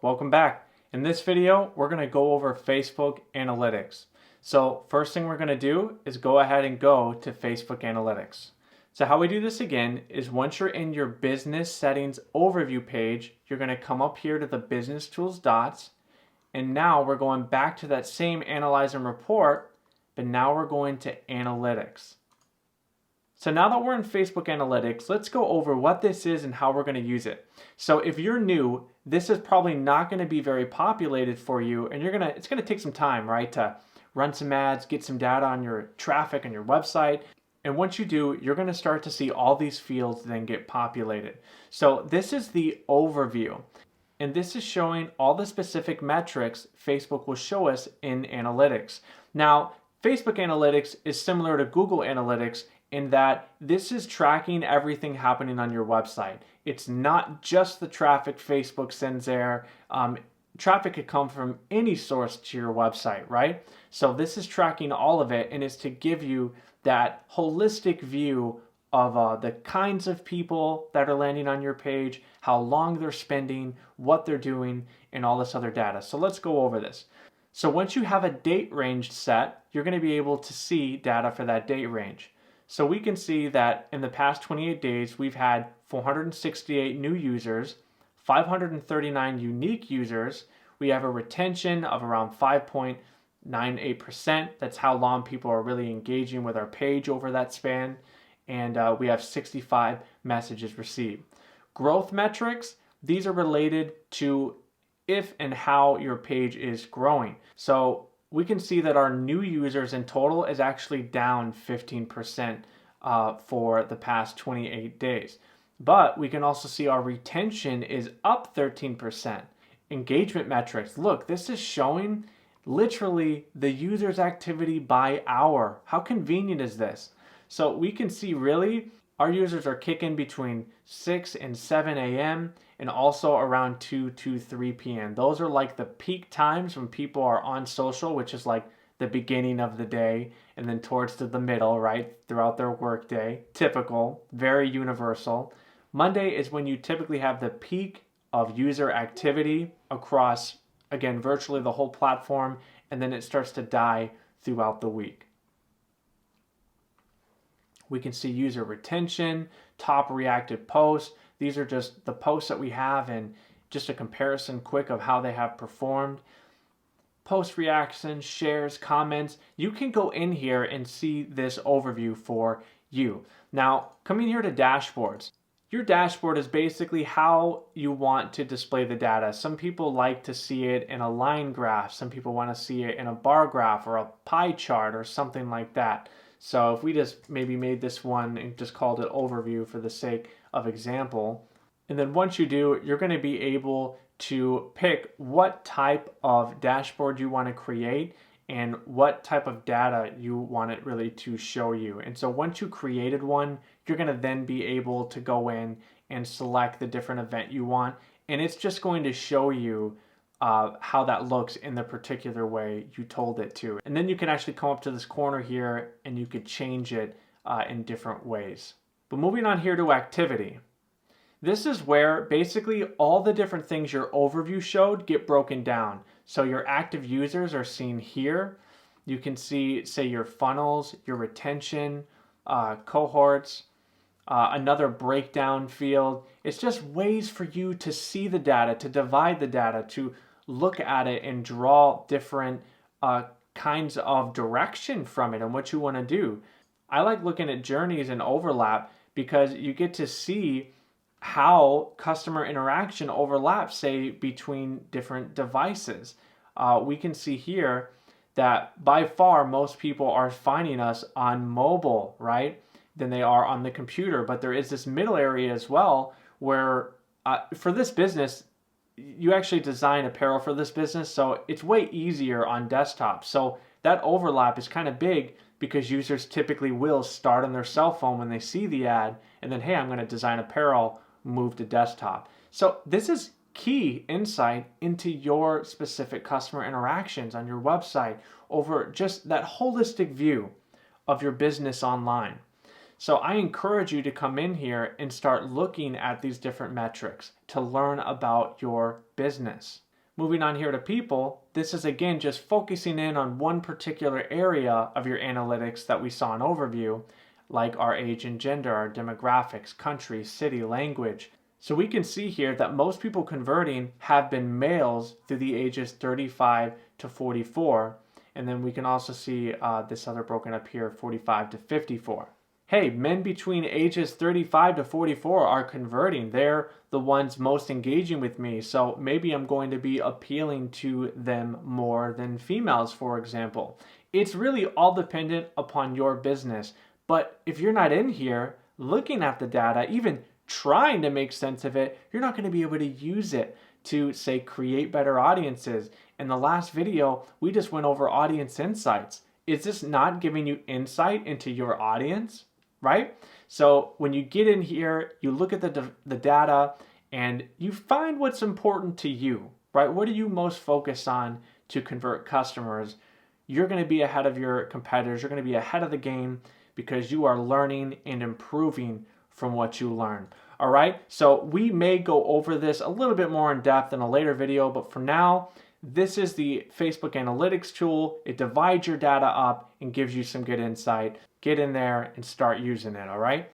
welcome back. In this video, we're going to go over Facebook Analytics. So first thing we're going to do is go ahead and go to Facebook Analytics. So how we do this again is once you're in your business settings overview page, you're going to come up here to the business tools dots. And now we're going back to that same analyze and report, but now we're going to analytics. So now that we're in Facebook Analytics, let's go over what this is and how we're going to use it. So if you're new, this is probably not going to be very populated for you, and it's going to take some time, right, to run some ads, get some data on your traffic on your website. And once you do, you're going to start to see all these fields then get populated. So this is the overview. And this is showing all the specific metrics Facebook will show us in Analytics. Now, Facebook Analytics is similar to Google Analytics in that this is tracking everything happening on your website. It's not just the traffic Facebook sends there. Traffic could come from any source to your website, right? So this is tracking all of it, and it's to give you that holistic view of the kinds of people that are landing on your page, how long they're spending, what they're doing, and all this other data. So let's go over this. So once you have a date range set, you're going to be able to see data for that date range. So we can see that in the past 28 days, we've had 468 new users, 539 unique users. We have a retention of around 5.98%. That's how long people are really engaging with our page over that span. And we have 65 messages received. Growth metrics, these are related to if and how your page is growing. So we can see that our new users in total is actually down 15% for the past 28 days. But we can also see our retention is up 13%. Engagement metrics, look, this is showing literally the user's activity by hour. How convenient is this? So we can see really our users are kicking between 6 and 7 a.m. and also around 2 to 3 p.m. Those are like the peak times when people are on social, which is like the beginning of the day and then towards to the middle, right, throughout their work day. Typical, very universal. Monday is when you typically have the peak of user activity across, again, virtually the whole platform, and then it starts to die throughout the week. We can see user retention, top reacted posts. These are just the posts that we have and just a comparison quick of how they have performed. Post reactions, shares, comments. You can go in here and see this overview for you. Now, coming here to dashboards. Your dashboard is basically how you want to display the data. Some people like to see it in a line graph. Some people want to see it in a bar graph or a pie chart or something like that. So if we just maybe made this one and just called it overview for the sake of example, and then once you do, you're going to be able to pick what type of dashboard you want to create and what type of data you want it really to show you. And so once you created one, you're going to then be able to go in and select the different event you want, and it's just going to show you how that looks in the particular way you told it to. And then you can actually come up to this corner here and you could change it in different ways. But moving on here to activity. This is where basically all the different things your overview showed get broken down. So your active users are seen here. You can see, say, your funnels, your retention, cohorts, another breakdown field. It's just ways for you to see the data, to divide the data, to look at it and draw different kinds of direction from it and what you want to do. I like looking at journeys and overlap because you get to see how customer interaction overlaps, say, between different devices. We can see here that by far most people are finding us on mobile, right, than they are on the computer. But there is this middle area as well where for this business, you actually design apparel for this business, so it's way easier on desktop. So that overlap is kind of big because users typically will start on their cell phone when they see the ad and then, hey, I'm going to design apparel, move to desktop. So this is key insight into your specific customer interactions on your website over just that holistic view of your business online. So I encourage you to come in here and start looking at these different metrics to learn about your business. Moving on here to people, this is again just focusing in on one particular area of your analytics that we saw in overview, like our age and gender, our demographics, country, city, language. So we can see here that most people converting have been males through the ages 35 to 44. And then we can also see this other broken up here, 45 to 54. Hey, men between ages 35 to 44 are converting. They're the ones most engaging with me. So maybe I'm going to be appealing to them more than females, for example. It's really all dependent upon your business. But if you're not in here looking at the data, even trying to make sense of it, you're not going to be able to use it to, say, create better audiences. In the last video, we just went over audience insights. Is this not giving you insight into your audience? Right? So when you get in here, you look at the data and you find what's important to you, right? What are you most focused on to convert customers? You're going to be ahead of your competitors. You're going to be ahead of the game because you are learning and improving from what you learn. All right. So we may go over this a little bit more in depth in a later video, but for now, this is the Facebook Analytics tool. It divides your data up and gives you some good insight. Get in there and start using it, all right?